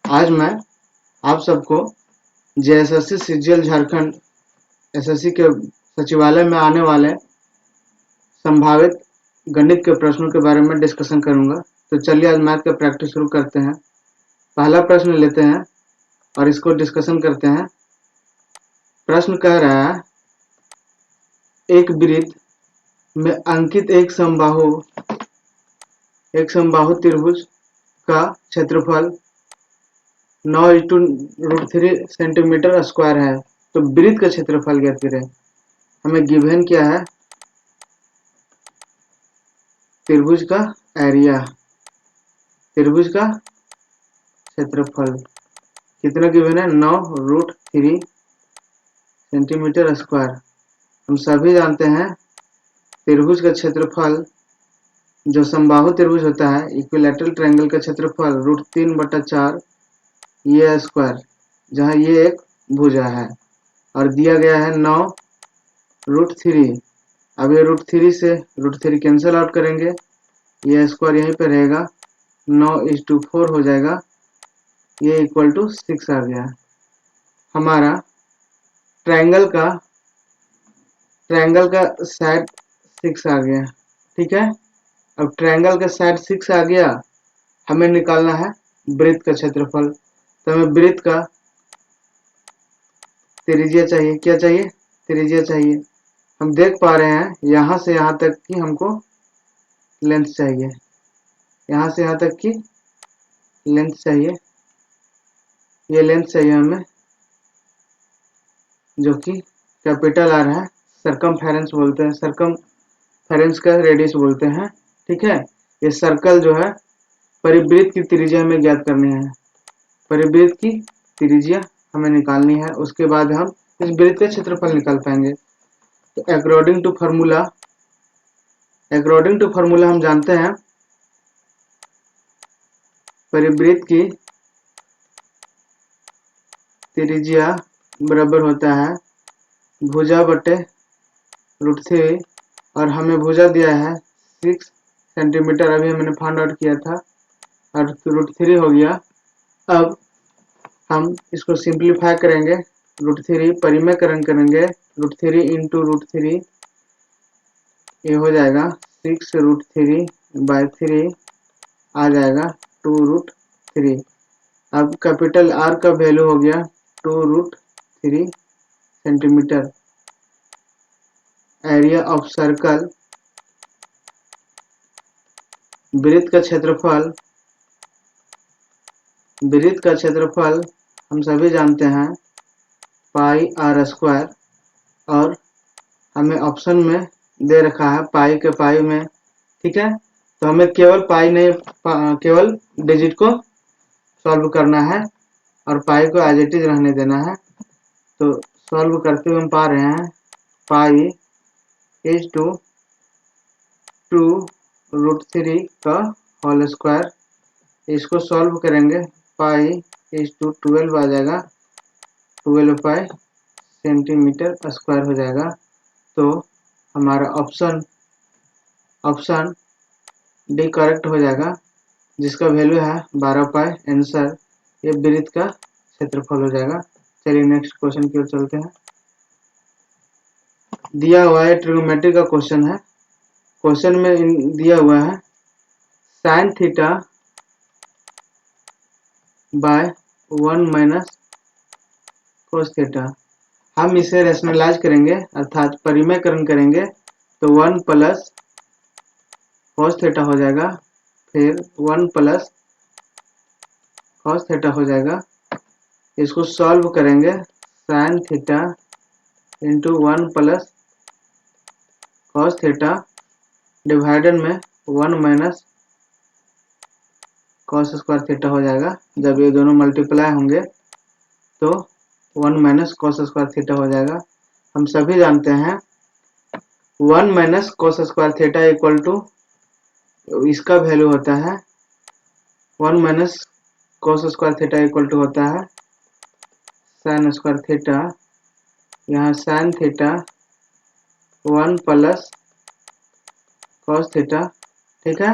आज मैं आप सबको जेएसएससी सीजीएल झारखंड एसएससी के सचिवालय में आने वाले संभावित गणित के प्रश्नों के बारे में डिस्कशन करूंगा। तो चलिए आज मैथ का प्रैक्टिस शुरू करते हैं। पहला प्रश्न लेते हैं और इसको डिस्कशन करते हैं। प्रश्न कह रहा है, एक वृत्त में अंकित एक समबाहु त्रिभुज का क्षेत्रफल 9/√3 सेंटीमीटर स्क्वायर है। तो वृत्त का क्षेत्रफल ज्ञात करें। हमें गिवन क्या है? त्रिभुज का एरिया, त्रिभुज का क्षेत्रफल कितना गिवन है? 9√3 सेंटीमीटर स्क्वायर। हम सभी जानते हैं त्रिभुज का क्षेत्रफल, जो समबाहु त्रिभुज होता है, इक्विलैटरल ट्रायंगल का क्षेत्रफल √3/4 ये स्क्वायर, जहाँ ये एक भुजा है और दिया गया है 9√3। अब ये √3 से √3 कैंसिल आउट करेंगे, ये स्क्वायर यहीं पे रहेगा, 9:4 हो जाएगा, ये इक्वल टू 6 आ गया। हमारा ट्रायंगल का साइड 6 आ गया। ठीक है, अब ट्रायंगल का साइड 6 आ गया, हमें निकालना है वृत्त का क्षेत्रफल। तो हमें वृत्त का त्रिज्या चाहिए। क्या चाहिए? त्रिज्या चाहिए। हम देख पा रहे हैं यहाँ से यहाँ तक की हमको लेंथ चाहिए, यहाँ से यहाँ तक की लेंथ चाहिए, ये लेंथ चाहिए हमें, जो कि कैपिटल आर है। सर्कमफेरेंस बोलते हैं, सर्कमफेरेंस का रेडियस बोलते हैं। ठीक है, ये सर्कल जो है परिवृत्त की त्रिज्या हमें ज्ञात करनी है। परिवृत्त की त्रिज्या हमें निकालनी है, उसके बाद हम इस वृत्त का क्षेत्रफल निकाल पाएंगे। तो अकॉर्डिंग टू फार्मूला हम जानते हैं परिवृत्त की त्रिज्या बराबर होता है भुजा बटे √3, और हमें भुजा दिया है 6 सेंटीमीटर, अभी हमने फाइंड आउट किया था, और √3 हो गया। अब हम इसको सिंप्लीफाई करेंगे, √3 परिमेयकरण करेंगे, √3 इंटू √3 ये हो जाएगा 6√3/3 आ जाएगा 2√3। अब कैपिटल आर का वैल्यू हो गया 2√3 सेंटीमीटर। एरिया ऑफ सर्कल, वृत्त का क्षेत्रफल हम सभी जानते हैं πr², और हमें ऑप्शन में दे रखा है पाई के पाई में। ठीक है, तो हमें केवल पाई नहीं, केवल डिजिट को सॉल्व करना है और पाई को एज इट इज रहने देना है। तो सॉल्व करते हुए हम पा रहे हैं पाई इज टू 2√3 का होल स्क्वायर। इसको सॉल्व करेंगे, पाई इज टू 12 आ जाएगा, 12 पाई सेंटीमीटर स्क्वायर हो जाएगा। तो हमारा ऑप्शन डी करेक्ट हो जाएगा, जिसका वैल्यू है 12 पाई। आंसर ये वृत्त का क्षेत्रफल हो जाएगा। चलिए नेक्स्ट क्वेश्चन की ओर चलते हैं। दिया हुआ है ट्रिग्नोमेट्री का क्वेश्चन है। क्वेश्चन में दिया हुआ है sine theta by 1 - cos theta. हम इसे रेशनलाइज करेंगे, अर्थात परिमेयकरण करेंगे, तो 1 + कोस थीटा हो जाएगा, फिर 1 + कोस थीटा हो जाएगा। इसको सॉल्व करेंगे, sine theta into 1 + cos theta divided में 1 - कोस स्क्वायर थीटा हो जाएगा। जब ये दोनों मल्टीप्लाई होंगे तो 1 - कोस स्क्वायर थीटा हो जाएगा। हम सभी जानते हैं 1 - cos square theta equal to, इसका वैल्यू होता है 1 - cos square theta equal to होता है साइन स्क्वायर थीटा, यहाँ साइन थीटा 1 + कोस थीटा। ठीक है,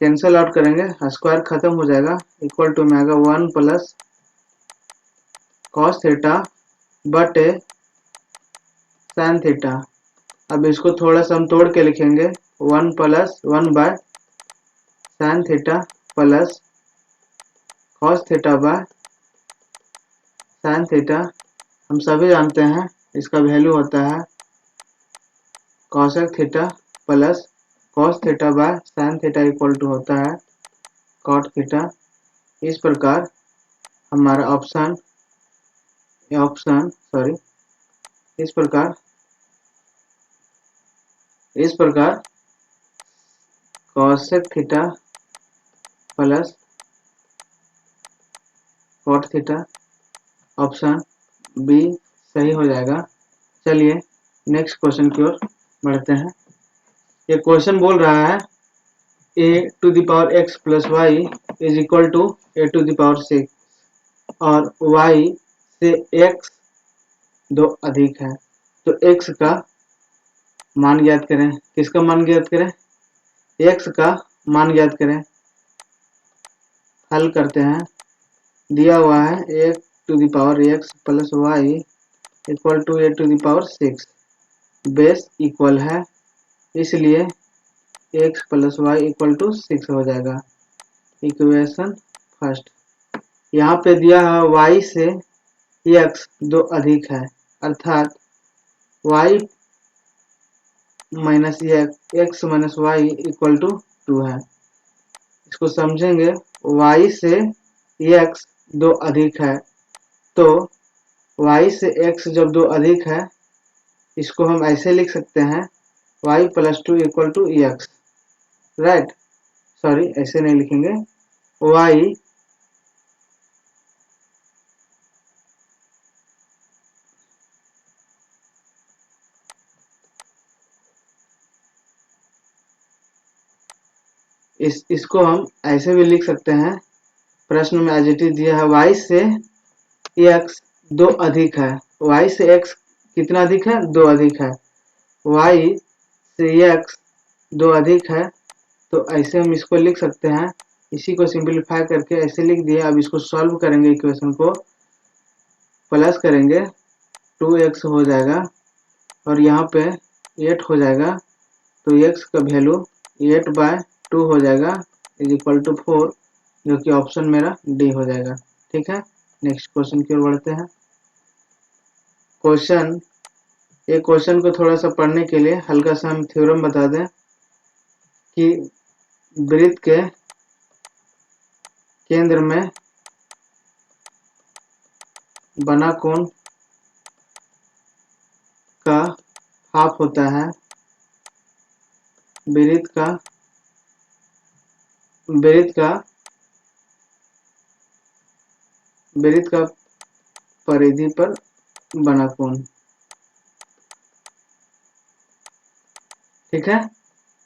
कैंसल आउट करेंगे, स्क्वायर खत्म हो जाएगा, इक्वल टू में आएगा 1 प्लस कॉस थीटा बटे साइन थीटा। अब इसको थोड़ा सा हम तोड़ के लिखेंगे, 1 plus 1 by sine theta plus cos theta by sine theta. हम सभी जानते हैं इसका वैल्यू होता है cosec theta plus cos theta by sine theta equal to होता है कॉट थीटा। इस प्रकार हमारा ऑप्शन इस प्रकार cosec theta plus cot theta option B सही हो जाएगा। चलिए नेक्स्ट क्वेश्चन की ओर बढ़ते हैं। ये क्वेश्चन बोल रहा है a to the power x plus y is equal to a to the power 6 और y से x 2 अधिक है, तो x का मान ज्ञात करें। किसका मान ज्ञात करें? x का मान ज्ञात करें। हल करते हैं। दिया हुआ है a to the power x plus y equal to a to the power 6, base equal है इसलिए x plus y equal to 6 हो जाएगा। Equation first. यहाँ पे दिया है y से x 2 अधिक है, अर्थात y minus x minus y equal to 2 है। इसको समझेंगे, y से x 2 अधिक है, तो y से x जब 2 अधिक है इसको हम ऐसे लिख सकते हैं y plus 2 equal to x, right. Sorry, ऐसे नहीं लिखेंगे, y इसको हम ऐसे भी लिख सकते हैं। प्रश्न में एज इट इज दिया है y से x 2 अधिक है। y से x कितना अधिक है? 2 अधिक है। y से x 2 अधिक है, तो ऐसे हम इसको लिख सकते हैं। इसी को सिंपलीफाई करके ऐसे लिख दिया। अब इसको सॉल्व करेंगे, इक्वेशन को प्लस करेंगे, 2x हो जाएगा और यहाँ पे 8 हो जाएगा, तो x का वैल्यू 8/2 हो जाएगा इज इक्वल टू 4, जो कि ऑप्शन मेरा डी हो जाएगा। ठीक है, नेक्स्ट क्वेश्चन की ओर बढ़ते हैं। एक क्वेश्चन को थोड़ा सा पढ़ने के लिए हल्का सा हम थ्योरम बता दें कि वृत्त के केंद्र में बना कोण का हाफ होता है वृत्त का परिधि पर बना कोण। ठीक है,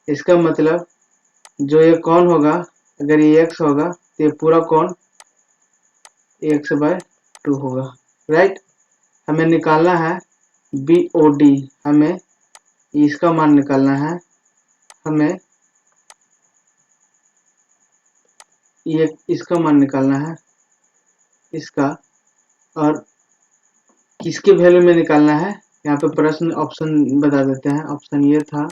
इसका मतलब जो ये कोण होगा, अगर ये x होगा तो ये पूरा कोण x/2 होगा, राइट। हमें निकालना है BOD, हमें इसका मान निकालना है। हमें ये इसका मान निकालना है, इसका, और किसके वैल्यू में निकालना है। यहाँ पे प्रश्न ऑप्शन बता देते हैं। ऑप्शन ये था,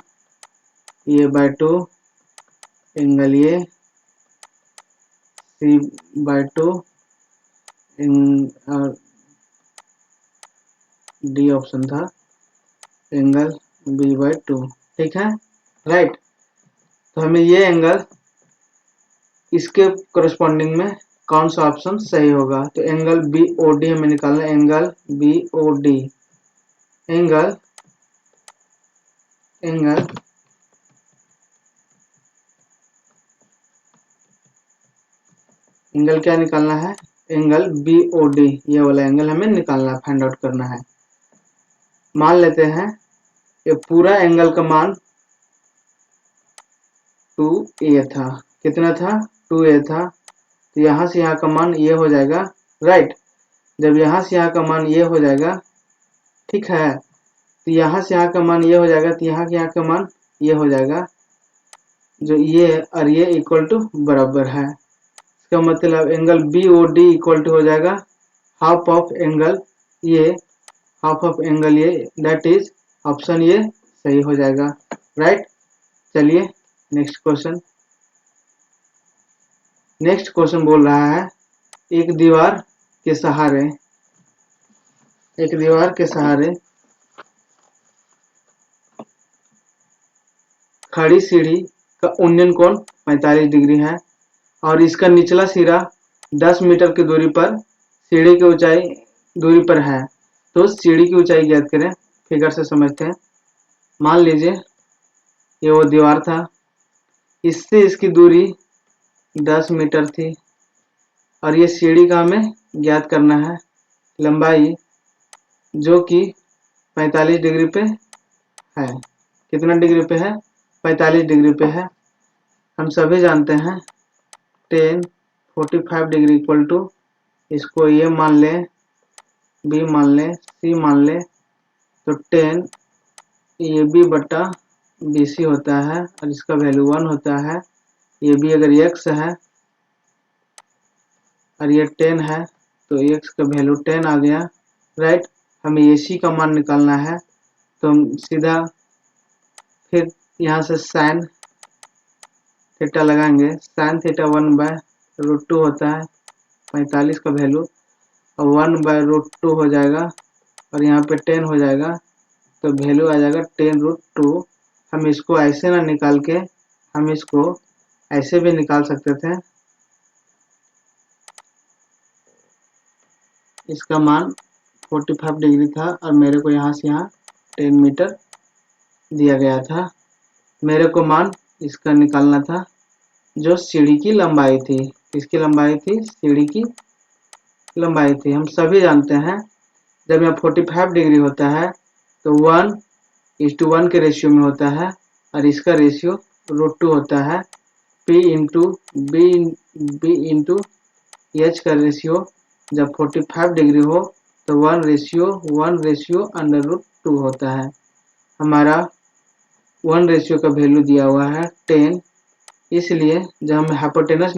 ये बाय 2 एंगल ये, C/2 और डी ऑप्शन था एंगल B/2। ठीक है, राइट। तो हमें ये एंगल, इसके करस्पॉन्डिंग में कौन सा ऑप्शन सही होगा, तो एंगल BOD हमें निकालना है। एंगल BOD, एंगल क्या निकालना है? एंगल BOD, ये वाला एंगल हमें निकालना, फाइंड आउट करना है। मान लेते हैं ये पूरा एंगल का मान 2A था। कितना था? 2A था। तो यहाँ से यहाँ का मान ये हो जाएगा, राइट। जब यहाँ से यहाँ का मान ये हो जाएगा, ठीक है, तो यहाँ से यहाँ का मान ये हो जाएगा, तो यहाँ के यहाँ का मान ये हो जाएगा। जो ये है और ये इक्वल टू बराबर है। इसका मतलब angle B O D equal to हो जाएगा हाफ ऑफ एंगल ये, हाफ ऑफ एंगल ये, दैट इज ऑप्शन ये सही हो जाएगा, राइट। चलिए नेक्स्ट क्वेश्चन। नेक्स्ट क्वेश्चन बोल रहा है एक दीवार के सहारे, एक दीवार के सहारे खड़ी सीढ़ी का उन्नयन कोण 45 डिग्री है और इसका निचला सिरा 10 मीटर की दूरी पर सीढ़ी की ऊंचाई दूरी पर है। तो सीढ़ी की ऊंचाई ज्ञात करें। फिगर से समझते हैं। मान लीजिए ये वो दीवार था, इससे इसकी दूरी 10 मीटर थी और ये सीढ़ी का हमें ज्ञात करना है लंबाई, जो कि 45 डिग्री पे है। कितना डिग्री पे है? 45 डिग्री पे है। हम सभी जानते हैं 10 45 डिग्री इक्वल टू, इसको ये मान लें, बी मान लें, सी मान लें, तो 10 ए बी बटा बी सी होता है और इसका वैल्यू 1 होता है। ये भी अगर x है और ये 10 है तो x का वैल्यू 10 आ गया, राइट। हमें ए सी का मान निकालना है तो हम सीधा फिर यहाँ से साइन थीटा लगाएंगे। साइन थीटा 1/√2 होता है 45 का वैल्यू, और 1/√2 हो जाएगा और यहाँ पे 10 हो जाएगा तो वैल्यू आ जाएगा 10√2। हम इसको ऐसे ना निकाल के हम इसको ऐसे भी निकाल सकते थे। इसका मान 45 डिग्री था और मेरे को यहाँ से यहाँ 10 मीटर दिया गया था। मेरे को मान इसका निकालना था जो सीढ़ी की लंबाई थी। किसकी लंबाई थी? सीढ़ी की लंबाई थी। हम सभी जानते हैं जब यहाँ 45 डिग्री होता है तो 1:1 के रेशियो में होता है और इसका रेशियो √2 होता है। P into B into H का रेशियो जब 45 डिग्री हो तो 1:1 होता है। हमारा 1 रेशियो का वैल्यू दिया हुआ है 10, इसलिए जब हमें हाइपोटेनस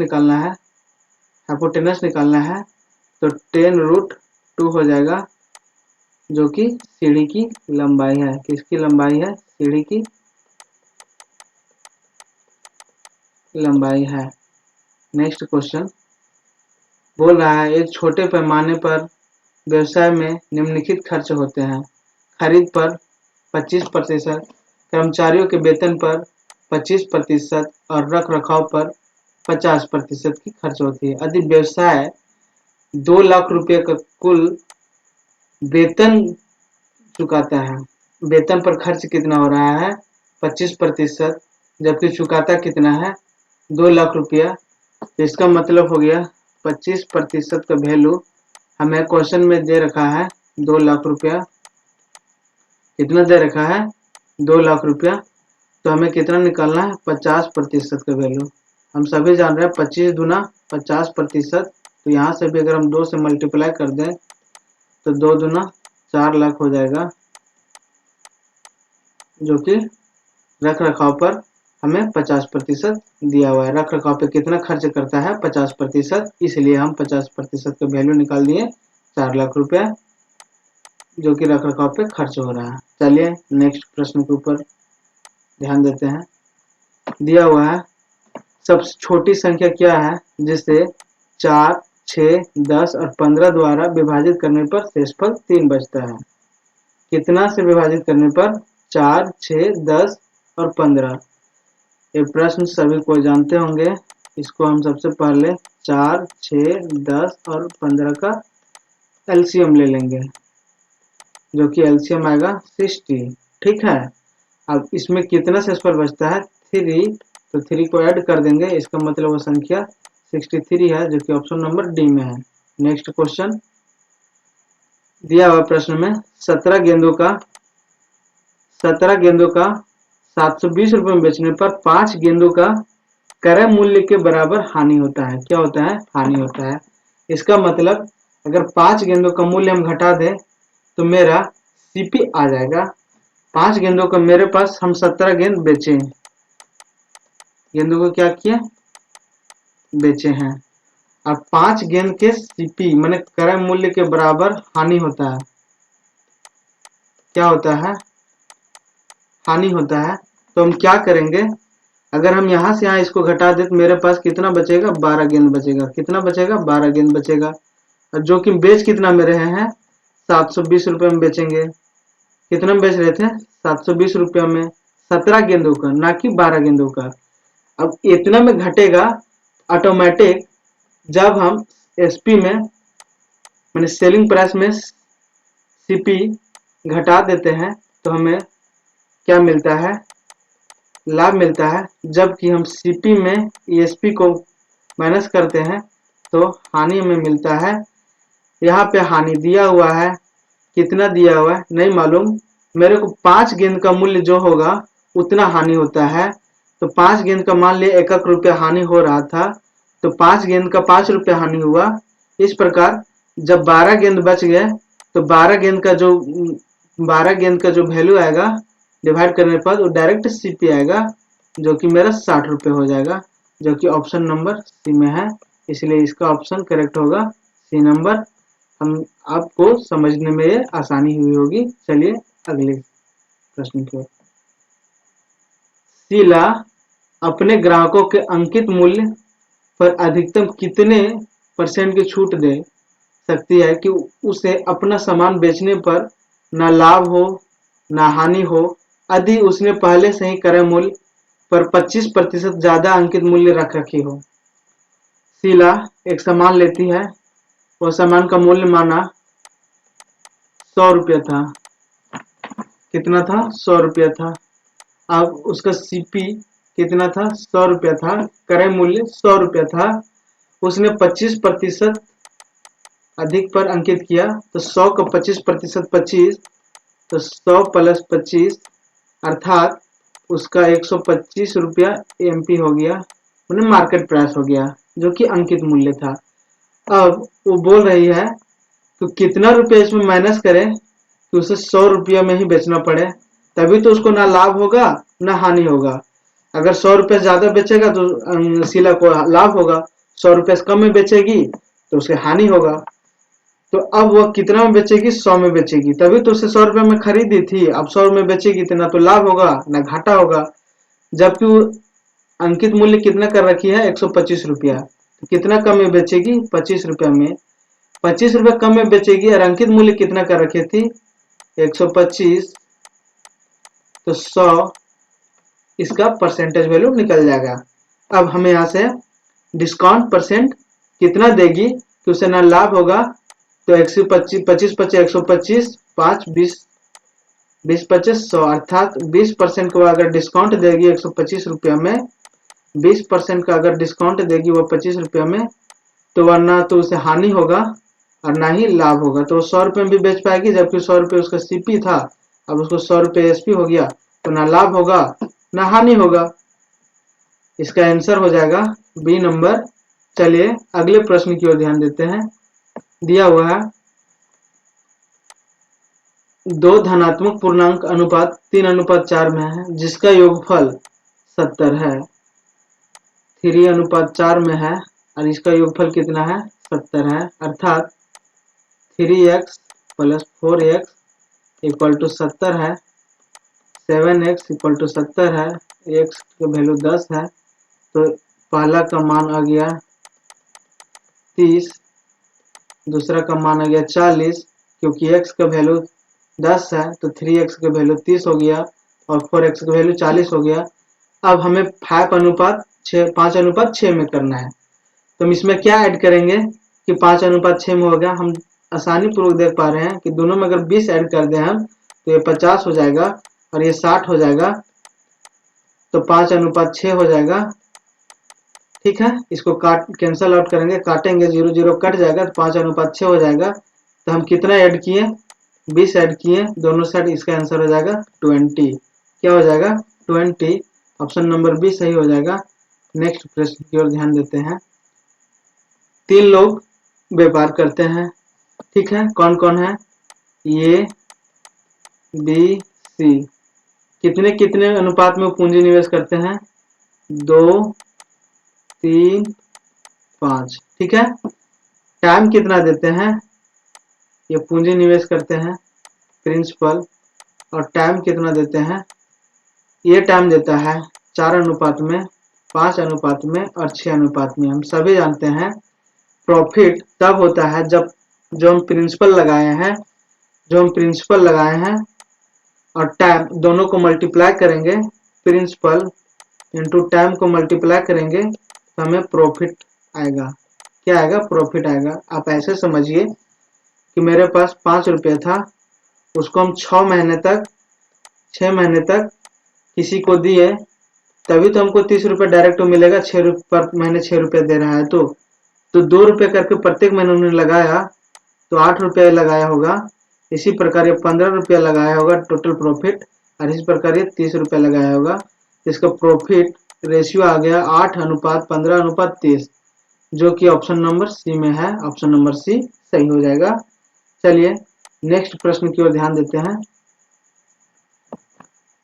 निकालना है तो 10√2 हो जाएगा, जो कि सीढ़ी की लंबाई है। किसकी लंबाई है? सीढ़ी की लंबाई है। नेक्स्ट क्वेश्चन बोल रहा है एक छोटे पैमाने पर व्यवसाय में निम्नलिखित खर्च होते हैं। खरीद पर 25%, कर्मचारियों के वेतन पर 25% और रख रखाव पर 50% की खर्च होती है। यदि व्यवसाय 2 लाख रुपए का कुल वेतन चुकाता है, वेतन पर खर्च कितना हो रहा है? 25%, जबकि चुकाता कितना है? 2 लाख रुपया। तो इसका मतलब हो गया 25% का वैल्यू हमें क्वेश्चन में दे रखा है 2 लाख रुपया। कितना दे रखा है? 2 लाख रुपया। तो हमें कितना निकालना है? 50% का वैल्यू। हम सभी जान रहे हैं 25 दूना 50%, तो यहाँ से भी अगर हम 2 से मल्टीप्लाई कर दें तो 2 दूना 4 लाख हो जाएगा, जो कि रख रखाव पर हमें 50% दिया हुआ है। रख रखाव पे कितना खर्च करता है? 50%, इसलिए हम 50% का वैल्यू निकाल दिए 4 लाख रुपया, जो कि रख रखाव पे खर्च हो रहा है। चलिए नेक्स्ट प्रश्न के ऊपर ध्यान देते हैं। दिया हुआ है सबसे छोटी संख्या क्या है जिसे 4, 6, 10 और 15 द्वारा विभाजित करने पर शेषफल 3 बचता है? कितना से विभाजित करने पर? 4, 6, 10 और 15। ये प्रश्न सभी को जानते होंगे। इसको हम सबसे पहले 4, 6, 10 और 15 का एलसीएम ले लेंगे, जो कि एलसीएम आएगा 60। ठीक है। अब इसमें कितना शेषफल बचता है? 3, तो 3 को ऐड कर देंगे, इसका मतलब वो संख्या 63 है, जो कि ऑप्शन नंबर डी में है। नेक्स्ट क्वेश्चन दिया हुआ प्रश्न में 17 गेंदों का 720 रुपए में बेचने पर 5 गेंदों का क्रय मूल्य के बराबर हानि होता है। क्या होता है? हानि होता है। इसका मतलब अगर 5 गेंदों का मूल्य हम घटा दें तो मेरा सीपी आ जाएगा। 5 गेंदों का मेरे पास हम 17 गेंद बेचे, गेंदों को क्या किए, बेचे हैं। अब 5 गेंद के सीपी माने क्रय मूल्य के बराबर हानि होता है। क्या होता है, हानि होता है। तो हम क्या करेंगे, अगर हम यहाँ से यहाँ इसको घटा दे तो मेरे पास कितना बचेगा, 12 गेंद बचेगा। कितना बचेगा, 12 गेंद बचेगा। और जो कि बेच कितना में रहे हैं, 720 रुपये में बेचेंगे। कितना में बेच रहे थे, 720 रुपये में 17 गेंदों का, ना कि 12 गेंदों का। अब इतना में घटेगा ऑटोमेटिक, जब हम एसपी में मैंने सेलिंग प्राइस में सीपी घटा देते हैं तो हमें क्या मिलता है, लाभ मिलता है। जबकि हम सीपी में ईएसपी को माइनस करते हैं तो हानि हमें मिलता है। यहाँ पे हानि दिया हुआ है, कितना दिया हुआ है नहीं मालूम। मेरे को 5 गेंद का मूल्य जो होगा उतना हानि होता है। तो 5 गेंद का मान लिया 1 रुपया हानि हो रहा था, तो 5 गेंद का 5 रुपया हानि हुआ। इस प्रकार जब 12 गेंद बच गए तो 12 गेंद का जो वैल्यू आएगा डिवाइड करने पर वो डायरेक्ट सीपी आएगा, जो कि मेरा 60 रुपये हो जाएगा, जो कि ऑप्शन नंबर सी में है। इसलिए इसका ऑप्शन करेक्ट होगा सी नंबर। हम आपको समझने में ये आसानी हुई होगी। चलिए अगले प्रश्न की ओर। शीला अपने ग्राहकों के अंकित मूल्य पर अधिकतम कितने % की छूट दे सकती है कि उसे अपना सामान बेचने पर न लाभ हो न हानि हो, यदि उसने पहले से ही क्रय मूल्य पर 25% ज्यादा अंकित मूल्य रख रखी हो। शीला एक सामान लेती है, वो सामान का मूल्य माना 100 रुपया था। कितना था, 100 रुपया था। अब उसका सीपी कितना था, 100 रुपया था। क्रय मूल्य 100 रुपया था। उसने 25% अधिक पर अंकित किया, तो 100 का 25% 25, तो 100 प्लस 25 अर्थात उसका 125 रुपया एमपी हो गया, मतलब मार्केट प्राइस हो गया, जो कि अंकित मूल्य था। अब वो बोल रही है तो कितना रुपया इसमें माइनस करें कि उसे 100 रुपया में ही बेचना पड़े, तभी तो उसको ना लाभ होगा ना हानि होगा। अगर 100 रुपये ज्यादा बेचेगा तो शीला को लाभ होगा, 100 रुपये से कम में बेचेगी तो उसे हानि होगा। तो अब वह कितना में बेचेगी, 100 में बेचेगी, तभी तो उसे 100 रुपये में खरीदी थी। अब 100 में बेचेगी, इतना तो लाभ होगा ना घाटा होगा। जबकि वो अंकित मूल्य कितना कर रखी है, 125 रुपया, तो कितना कम में बेचेगी, 25 रुपया में। 25 रुपये कम में बेचेगी और अंकित मूल्य कितना कर रखी थी, 125, तो 100 इसका परसेंटेज वैल्यू निकल जाएगा। अब हमें यहाँ से डिस्काउंट परसेंट कितना देगी कि उसे ना लाभ होगा, तो 125, 25 25 125, 5 20 20 25 100 अर्थात 20% को अगर डिस्काउंट देगी 125 रुपया में, 20% का अगर डिस्काउंट देगी वो 25 रुपया में, तो वरना तो उसे हानि होगा और ना ही लाभ होगा। तो 100 रुपये में भी बेच पाएगी, जबकि 100 रुपये उसका सीपी था, अब उसको 100 रुपये एसपी हो गया, तो ना लाभ होगा ना हानि होगा। इसका आंसर हो जाएगा बी नंबर। चलिए अगले प्रश्न की ओर ध्यान देते हैं। दिया हुआ है 2 धनात्मक पूर्णांक अनुपात 3:4 में है, जिसका योगफल 70 है। 3:4 में है और इसका योगफल कितना है, 70 है। अर्थात 3x plus 4x equal to 70 है, 7x इक्वल टू 70 है, x का वैल्यू 10 है। तो पहला का मान आ गया 30, दूसरा का मान आ गया 40, क्योंकि x का वैल्यू 10 है तो 3x का वैल्यू 30 हो गया और 4x का वैल्यू 40 हो गया। अब हमें 5:6 में करना है, तो हम इसमें क्या ऐड करेंगे कि 5:6 में हो गया। हम आसानी पूर्वक देख पा रहे हैं कि दोनों में अगर 20 ऐड कर दें हम, तो ये 50 हो जाएगा और ये 60 हो जाएगा, तो 5:6 हो जाएगा। ठीक है, इसको कैंसल आउट करेंगे, काटेंगे, 0 0 कट जाएगा, तो 5:6 हो जाएगा। तो हम कितना ऐड किए, 20 ऐड किए दोनों साइड, इसका आंसर हो जाएगा 20। क्या हो जाएगा, 20। ऑप्शन नंबर बी सही हो जाएगा। नेक्स्ट प्रश्न की ओर ध्यान देते हैं। 3 लोग व्यापार करते हैं, ठीक है, कौन कौन है, ए बी सी। कितने कितने अनुपात में पूंजी निवेश करते हैं, 2, 3, 5। ठीक है, टाइम कितना देते हैं, ये पूंजी निवेश करते हैं प्रिंसिपल, और टाइम कितना देते हैं, ये टाइम देता है 4 अनुपात में, 5 अनुपात में और 6 अनुपात में। हम सभी जानते हैं प्रॉफिट तब होता है जब जो हम प्रिंसिपल लगाए हैं और टाइम दोनों को मल्टीप्लाई करेंगे, प्रिंसिपल इंटू टाइम को मल्टीप्लाई करेंगे तो हमें प्रॉफिट आएगा। क्या आएगा, प्रॉफिट आएगा। आप ऐसे समझिए कि मेरे पास 5 रुपये था, उसको हम 6 महीने तक किसी को दिए, तभी तो हमको 30 रुपये डायरेक्ट मिलेगा। 6 रुपये पर महीने 6 रुपये दे रहा है तो 2 रुपये करके प्रत्येक महीने उन्होंने लगाया तो 8 रुपये लगाया होगा। इसी प्रकार ये 15 रुपया लगाया होगा टोटल प्रॉफिट, और इसी प्रकार ये 30 रुपया लगाया होगा। इसका प्रॉफिट रेशियो आ गया 8:15:30, जो कि ऑप्शन नंबर सी में है। ऑप्शन नंबर सी सही हो जाएगा। चलिए नेक्स्ट प्रश्न की ओर ध्यान देते हैं।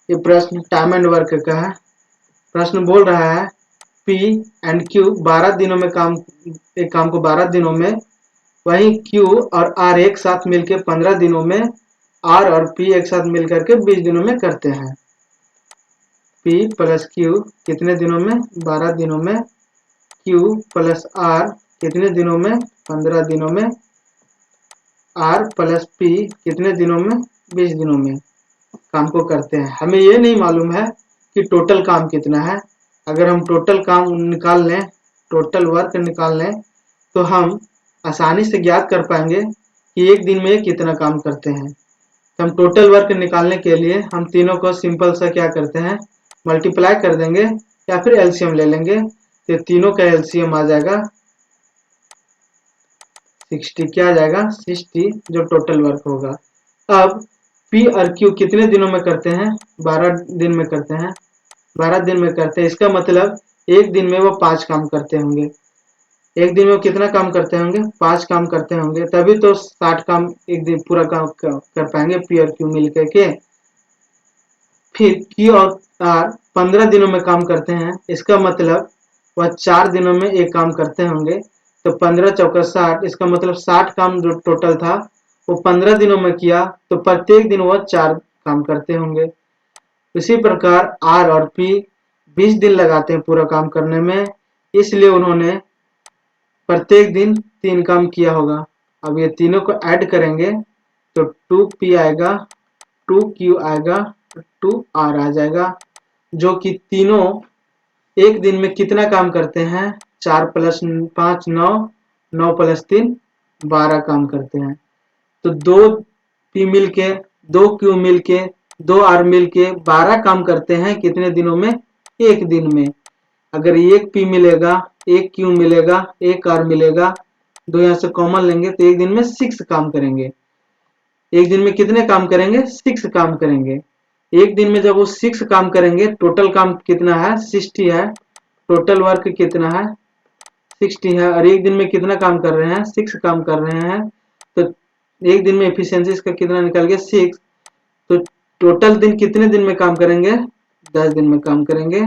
ये प्रश्न टाइम एंड वर्क का है। प्रश्न बोल रहा है P एंड Q 12 दिनों में एक काम को 12 दिनों में, वहीं Q और R एक साथ मिलकर 15 दिनों में, R और P एक साथ मिलकर के 20 दिनों में करते हैं। P प्लस Q कितने दिनों में, 12 दिनों में, Q प्लस R कितने दिनों में, 15 दिनों में, R प्लस P कितने दिनों में, 20 दिनों में काम को करते हैं। हमें ये नहीं मालूम है कि टोटल काम कितना है। अगर हम टोटल काम निकाल लें, टोटल वर्क निकाल लें, तो हम आसानी से ज्ञात कर पाएंगे कि एक दिन में कितना काम करते हैं। तो हम टोटल वर्क निकालने के लिए हम तीनों को सिंपल सा क्या करते हैं, मल्टीप्लाई कर देंगे या फिर एलसीएम ले लेंगे। तो तीनों का एलसीएम आ जाएगा 60। क्या आ जाएगा, 60, जो टोटल वर्क होगा। अब P और Q कितने दिनों में करते हैं, 12 दिन में करते हैं। 12 दिन में करते हैं, इसका मतलब एक दिन में वो 5 काम करते होंगे। एक दिन में वो कितना काम करते होंगे, 5 काम करते होंगे, तभी तो 60 काम एक दिन पूरा काम कर पाएंगे P और Q मिल करके। फिर Q और R 15 दिनों में काम करते हैं, इसका मतलब वह 4 दिनों में एक काम करते होंगे। तो 15 चौका 60, इसका मतलब 60 काम जो टोटल था वो 15 दिनों में किया, तो प्रत्येक दिन वह 4 काम करते होंगे। इसी प्रकार R और P 20 दिन लगाते हैं पूरा काम करने में, इसलिए उन्होंने प्रत्येक दिन 3 काम किया होगा। अब ये तीनों को ऐड करेंगे तो 2P आएगा, 2Q आएगा, 2R आ जाएगा, जो कि तीनों एक दिन में कितना काम करते हैं, 4 + 5 9, 9 + 3 12 काम करते हैं। तो 2P मिलके, 2Q मिलके, 2R मिलके 12 काम करते हैं कितने दिनों में, एक दिन में। अगर एक P मिलेगा, एक Q मिलेगा, एक R मिलेगा, दो यहाँ से कॉमन लेंगे तो एक दिन में 6 काम करेंगे। एक दिन में कितने काम करेंगे, 6 काम करेंगे। एक दिन में जब वो 6 काम करेंगे, टोटल काम कितना है, 60 है। टोटल वर्क कितना है, 60 है। और एक दिन में कितना काम कर रहे हैं, 6 काम कर रहे हैं। तो एक दिन में एफिशिएंसी इसका कितना निकल गया, 6। तो टोटल दिन कितने दिन में काम करेंगे, 10 दिन में काम करेंगे।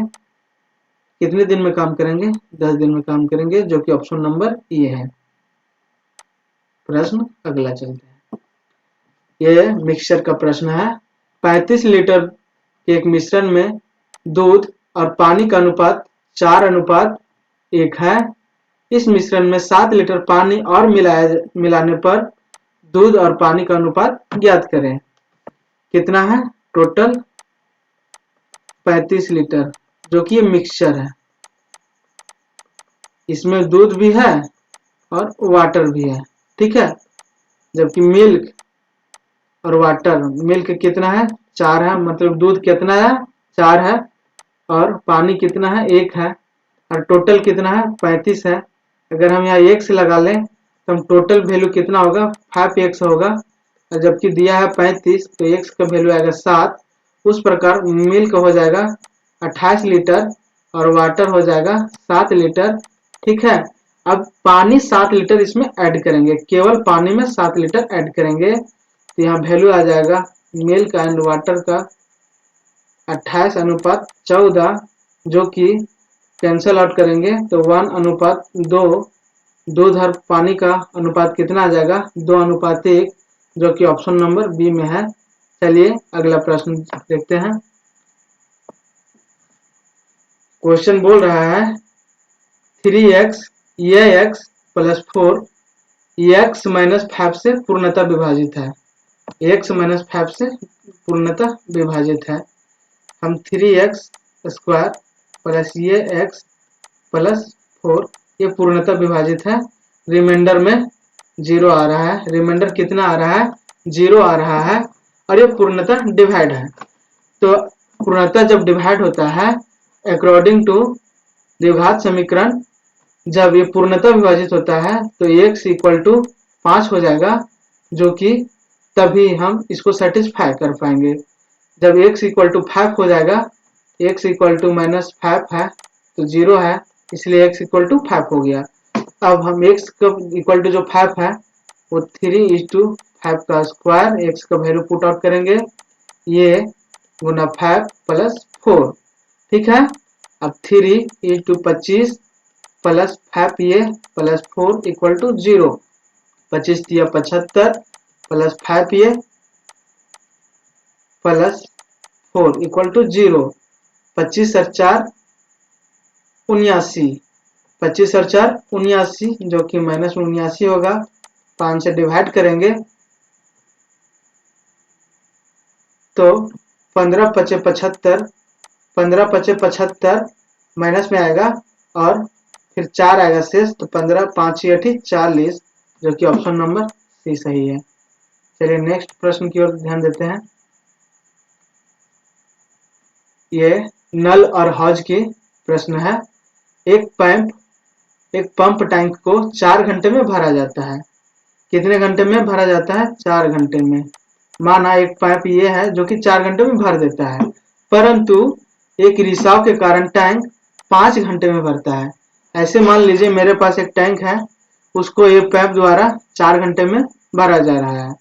कितने दिन में काम करेंगे, 10 दिन में काम करेंगे, जो कि ऑप्शन नंबर ए है। प्रश्न अगला चलते हैं। ये मिक्सचर का प्रश्न है। 35 लीटर के एक मिश्रण में दूध और पानी का अनुपात 4:1 है। इस मिश्रण में 7 लीटर पानी और मिलाने पर दूध और पानी का अनुपात ज्ञात करें। कितना है, टोटल 35 लीटर, जो कि ये मिक्सचर है। इसमें दूध भी है और वाटर भी है, ठीक है। जबकि मिल्क और वाटर, मिल्क कितना है, 4 है, मतलब दूध कितना है, 4 है, और पानी कितना है, 1 है, और टोटल कितना है, 35 है। अगर हम यहाँ 1 से लगा लें तो हम टोटल वैल्यू कितना होगा, 5x होगा। और जबकि दिया है 35, तो x का वैल्यू आएगा 7। उस प्रकार मिल्क हो जाएगा 28 लीटर और वाटर हो जाएगा 7 लीटर, ठीक है। अब पानी 7 लीटर इसमें ऐड करेंगे, केवल पानी में 7 लीटर ऐड करेंगे, तो यहाँ वैल्यू आ जाएगा मिल्क एंड वाटर का 28:14, जो कि कैंसल आउट करेंगे तो 1:2, 2 धर पानी का अनुपात कितना आ जाएगा 2:1, जो कि ऑप्शन नंबर बी में है। चलिए अगला प्रश्न देखते हैं। क्वेश्चन बोल रहा है 3x यह x प्लस 4 x माइनस 5 से पूर्णतः विभाजित है। x माइनस 5 से पूर्णतः विभाजित है। हम 3x स्क्वायर प्लस ये x प्लस 4 ये पूर्णतः विभाजित है। रिमाइंडर में 0 आ रहा है। रिमाइंडर कितना आ रहा है 0 आ रहा है और ये पूर्णतः डिवाइड है। तो पूर्णतः जब डिवाइड होता है अकॉर्डिंग टू द्विघात समीकरण, जब ये पूर्णतः विभाजित होता है तो x इक्वल टू 5 हो जाएगा, जो कि तभी हम इसको सेटिस्फाई कर पाएंगे। जब x इक्वल टू 5 हो जाएगा, x इक्वल टू -5 है तो 0 है, इसलिए x इक्वल टू 5 हो गया। अब हम x का इक्वल टू जो 5 है वो 3:5 का स्क्वायर x का वैल्यू पुट आउट करेंगे, ये गुना 5 प्लस 4, ठीक है। अब 3:25 प्लस 5 ये प्लस 4 इक्वल टू 0, 25 दिया 75 प्लस 5 ये प्लस 4 इक्वल टू 0, 25 और 4 79, 25 और 4 79, जो कि -79 होगा। 5 से डिवाइड करेंगे तो 15×5 = 75, 15×5 = 75 माइनस में आएगा और फिर 4 आएगा शेष, तो 15 5 × 40, जो कि ऑप्शन नंबर सी सही है। चलिए नेक्स्ट प्रश्न की ओर ध्यान देते हैं। ये नल और हौज की प्रश्न है। एक पंप टैंक को 4 घंटे में भरा जाता है। कितने घंटे में भरा जाता है 4 घंटे में। माना एक पाइप ये है जो कि 4 घंटे में भर देता है, परंतु एक रिसाव के कारण टैंक 5 घंटे में भरता है। ऐसे मान लीजिए मेरे पास एक टैंक है, उसको ये पाइप द्वारा 4 घंटे में भरा जा रहा है,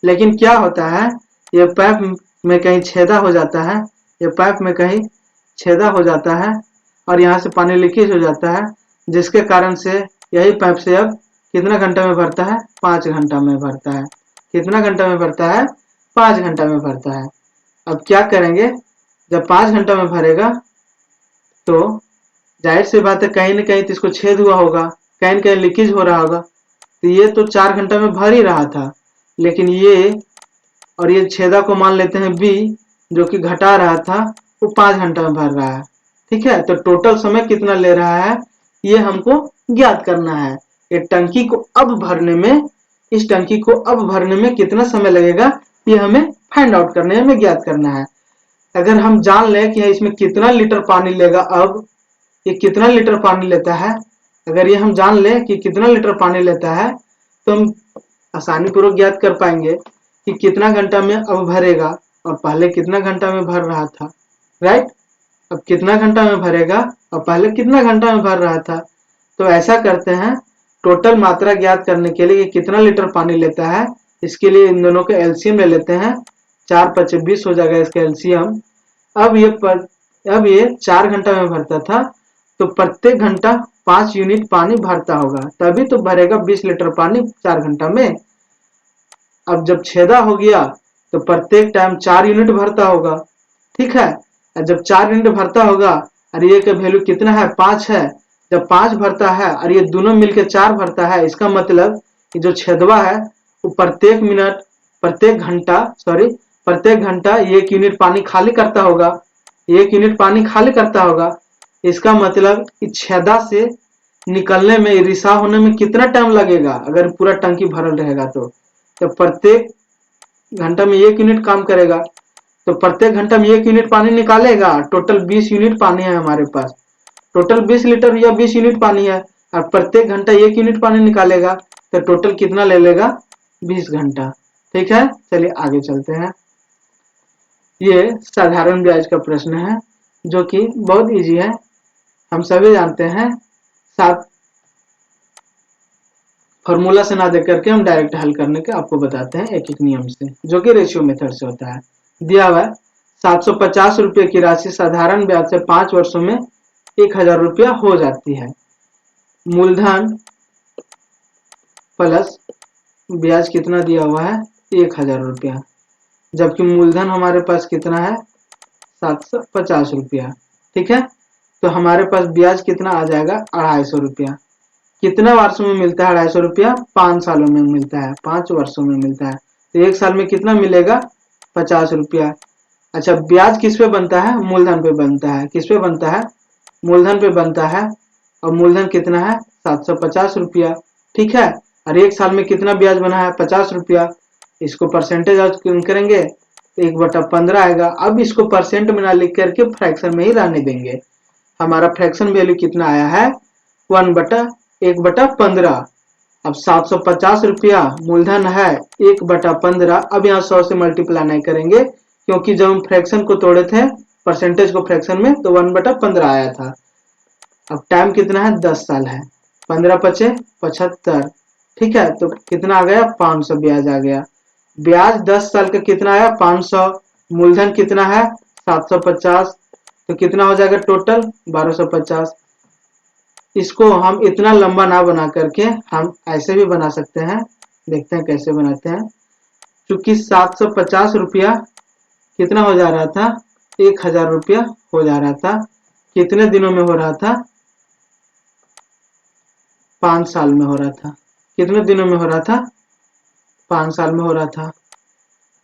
लेकिन क्या होता है ये पाइप में कहीं छेदा हो जाता है, ये पाइप में कहीं छेदा हो जाता है और यहाँ से पानी लीकेज हो जाता है, जिसके कारण से यही पाइप से अब कितना घंटा में भरता है 5 घंटा में भरता है। कितना घंटा में भरता है 5 घंटा में भरता है। अब क्या करेंगे, जब 5 घंटा में भरेगा तो जाहिर सी बात है कहीं ना कहीं तो इसको छेद हुआ होगा, कहीं ना कहीं लीकेज हो रहा होगा। तो ये तो 4 घंटा में भर ही रहा था, लेकिन ये और ये छेदा को मान लेते हैं बी, जो कि घटा रहा था, वो 5 घंटा में भर रहा है। ठीक है, तो टोटल समय कितना ले रहा है ये हमको ज्ञात करना है। एक टंकी को अब भरने में, इस टंकी को अब भरने में कितना समय लगेगा ये हमें फाइंड आउट करने में ज्ञात करना है। अगर हम जान लें कि इसमें कितना लीटर पानी लेगा, अब ये कितना लीटर पानी लेता है, अगर ये हम जान लें कि कितना लीटर पानी लेता है तो हम आसानी पूर्वक ज्ञात कर पाएंगे कि कितना घंटा में अब भरेगा और पहले कितना घंटा में भर रहा था। राइट, अब कितना घंटा में भरेगा और पहले कितना घंटा में भर रहा था। तो ऐसा करते हैं, टोटल मात्रा ज्ञात करने के लिए कितना लीटर पानी लेता है, इसके लिए इन दोनों का एलसीएम ले लेते हैं। 4×5 = 20 हो जाएगा इसका एलसीएम। अब ये 4 घंटा में भरता था, तो प्रत्येक घंटा 5 यूनिट पानी भरता होगा, तभी तो भरेगा 20 लीटर पानी 4 घंटा में। अब जब छेदा हो गया तो प्रत्येक टाइम 4 यूनिट भरता होगा। ठीक है, जब 4 यूनिट भरता होगा और ये का वैल्यू कितना है 5 है, जब 5 भरता है और ये दोनों मिलकर 4 भरता है, इसका मतलब कि जो छेदवा है वो प्रत्येक घंटा 1 यूनिट पानी खाली करता होगा, 1 यूनिट पानी खाली करता होगा। इसका मतलब कि छेदा से निकलने में, रिसाव होने में कितना टाइम लगेगा अगर पूरा टंकी भरल रहेगा तो प्रत्येक घंटा में 1 यूनिट काम करेगा, तो प्रत्येक घंटा में 1 यूनिट पानी निकालेगा। टोटल 20 यूनिट पानी है हमारे पास, टोटल 20 लीटर या 20 यूनिट पानी है, और प्रत्येक घंटा 1 यूनिट पानी निकालेगा, तो टोटल कितना ले लेगा 20 घंटा। ठीक है, चलिए आगे चलते हैं। ये साधारण ब्याज का प्रश्न है जो कि बहुत इजी है, हम सभी जानते हैं। साथ फॉर्मूला से ना देख करके हम डायरेक्ट हल करने के आपको बताते हैं एक एक नियम से, जो कि रेशियो मेथड से होता है। दिया हुआ 750 रुपये की राशि साधारण ब्याज से 5 वर्षों में 1000 रुपया हो जाती है। मूलधन प्लस ब्याज कितना दिया हुआ है 1000 रुपया, जबकि मूलधन हमारे पास कितना है 750 रुपया। ठीक है, तो हमारे पास ब्याज कितना आ जाएगा 250 रुपया। कितना वर्षों में मिलता है 250 रुपया? 5 सालों में मिलता है, 5 वर्षों में मिलता है। तो एक साल में कितना मिलेगा 50 रुपया। अच्छा, ब्याज किस पे बनता है? मूलधन पे बनता है। किस पे बनता है? मूलधन पे बनता है। और मूलधन कितना है 750 रुपया। ठीक है, और एक साल में कितना ब्याज बना है 50 रुपया। इसको परसेंटेज करेंगे तो 1/15 आएगा। अब इसको परसेंट में ना लिख करके फ्रैक्शन में ही रहने देंगे। हमारा फ्रैक्शन वैल्यू कितना आया है 1/15। अब 750 रुपया मूलधन है 1/15। अब यहाँ 100 से मल्टीप्लाई नहीं करेंगे, क्योंकि जब हम फ्रैक्शन को तोड़े थे परसेंटेज को फ्रैक्शन में तो 1/15 आया था। अब टाइम कितना है 10 साल है। 15 पचे 75। ठीक है, तो कितना आ गया 500 ब्याज आ गया। ब्याज 10 साल का कितना आया 500। मूलधन कितना है 750, तो कितना हो जाएगा टोटल 1250। इसको हम इतना लंबा ना बना करके हम ऐसे भी बना सकते हैं। देखते हैं कैसे बनाते हैं। क्योंकि 750 रुपया कितना हो जा रहा था 1000 रुपया हो जा रहा था। कितने दिनों में हो रहा था 5 साल में हो रहा था। कितने दिनों में हो रहा था 5 साल में हो रहा था।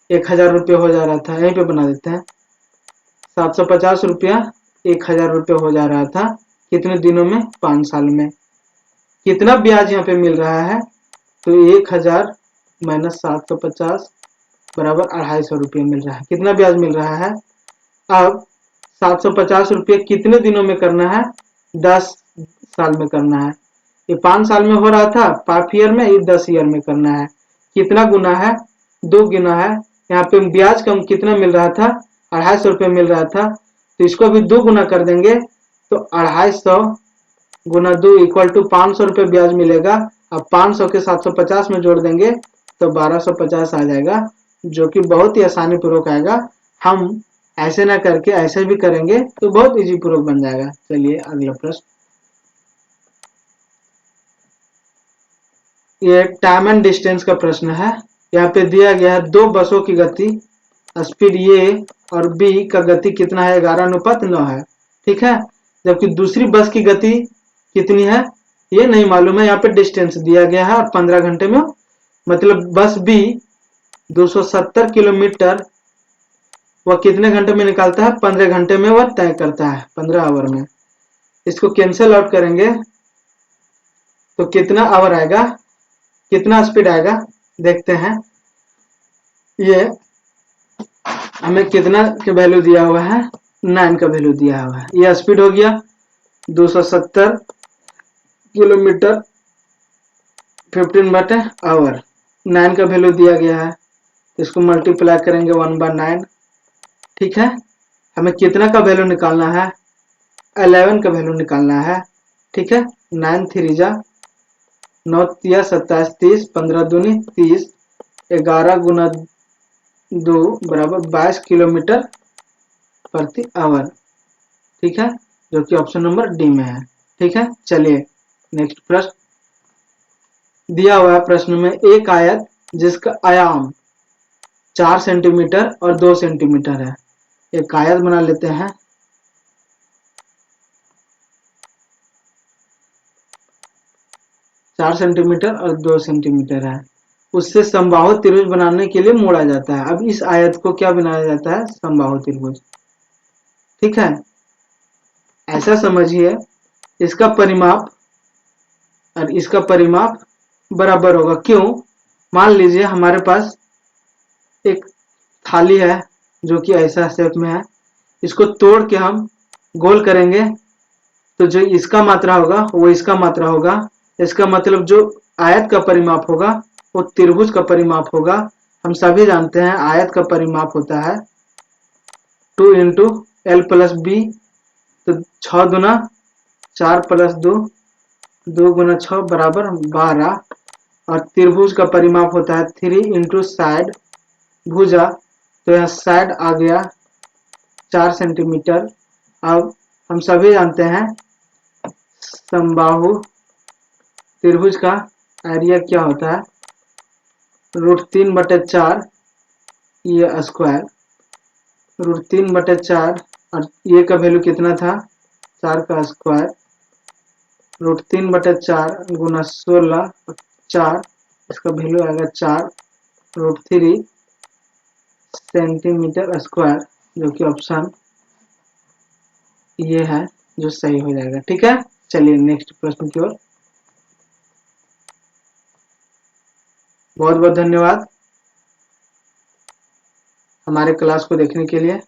1000 रुपया हो जा रहा था। यहीं पे बना देते हैं 750 रुपया 1000 रुपया हो जा रहा था। कितने दिनों में 5 साल में। कितना ब्याज यहाँ पे मिल रहा है तो 1000 माइनस 750 बराबर 250 रुपये मिल रहा है। कितना ब्याज मिल रहा है। अब 750 रुपये कितने दिनों में करना है 10 साल में करना है। ये 5 साल में हो रहा था 5 ईयर में, ये 10 ईयर में करना है। कितना गुना है 2 गुना है। यहाँ पे ब्याज कम कितना मिल रहा था 250 रुपये मिल रहा था, तो इसको भी 2 गुना कर देंगे तो 250 गुना 2 इक्वल टू 500 रुपये ब्याज मिलेगा। अब 500 के 750 में जोड़ देंगे तो 1250 आ जाएगा, जो कि बहुत ही आसानी पूर्वक आएगा। हम ऐसे ना करके ऐसे भी करेंगे तो बहुत इजी पूर्वक बन जाएगा। चलिए अगला प्रश्न। ये टाइम एंड डिस्टेंस का प्रश्न है। यहाँ पे दिया गया है 2 बसों की गति, स्पीड ए और बी का गति कितना है 11:9 है। ठीक है, जबकि दूसरी बस की गति कितनी है ये नहीं मालूम है। यहाँ पे डिस्टेंस दिया गया है और 15 घंटे में, मतलब बस बी 270 किलोमीटर वह कितने घंटे में निकालता है 15 घंटे में वह तय करता है, 15 आवर में। इसको कैंसिल आउट करेंगे तो कितना आवर आएगा, कितना स्पीड आएगा देखते हैं। ये हमें कितना के वैल्यू दिया हुआ है 9 का वैल्यू दिया हुआ है। यह स्पीड हो गया 270 किलोमीटर 15/आवर। 9 का वैल्यू दिया गया है, इसको मल्टीप्लाई करेंगे 1/9। ठीक है, हमें कितना का वैल्यू निकालना है 11 का वैल्यू निकालना है। ठीक है, 9 3 जा 9 या 27 30 15 दूनी 30 11 गुना 2 बराबर 22 किलोमीटर प्रति आवर। ठीक है, जो कि ऑप्शन नंबर डी में है। ठीक है, चलिए नेक्स्ट प्रश्न दिया हुआ है। प्रश्न में एक आयत जिसका आयाम 4 सेंटीमीटर और 2 सेंटीमीटर है। एक आयत बना लेते हैं। चार सेंटीमीटर और 2 सेंटीमीटर है। उससे समबाहु त्रिभुज बनाने के लिए मोड़ा जाता है। अब इस आयत को क्या बनाया जाता है समबाहु त्रिभुज। ठीक है, ऐसा समझिए इसका परिमाप और इसका परिमाप बराबर होगा। क्यों? मान लीजिए हमारे पास एक थाली है जो कि ऐसा शेप में है, इसको तोड़ के हम गोल करेंगे तो जो इसका मात्रा होगा वो इसका मात्रा होगा। इसका मतलब जो आयत का परिमाप होगा वो त्रिभुज का परिमाप होगा। हम सभी जानते हैं आयत का परिमाप होता है 2 इंटू एल प्लस बी, तो 6 गुना 4 प्लस 2 2 गुना 6 बराबर 12। और त्रिभुज का परिमाप होता है 3 इंटू साइड भुजा, तो यह साइड आ गया 4 सेंटीमीटर। अब हम सभी जानते हैं समबाहु त्रिभुज का एरिया क्या होता है? √3/4 ये स्क्वायर, √3/4 और ये का वैल्यू कितना था? 4 का स्क्वायर, √3/4 गुना 16 4, इसका वैल्यू आएगा 4√3 सेंटीमीटर स्क्वायर, जो कि ऑप्शन ये है जो सही हो जाएगा। ठीक है, चलिए नेक्स्ट प्रश्न की ओर। बहुत बहुत धन्यवाद हमारे क्लास को देखने के लिए।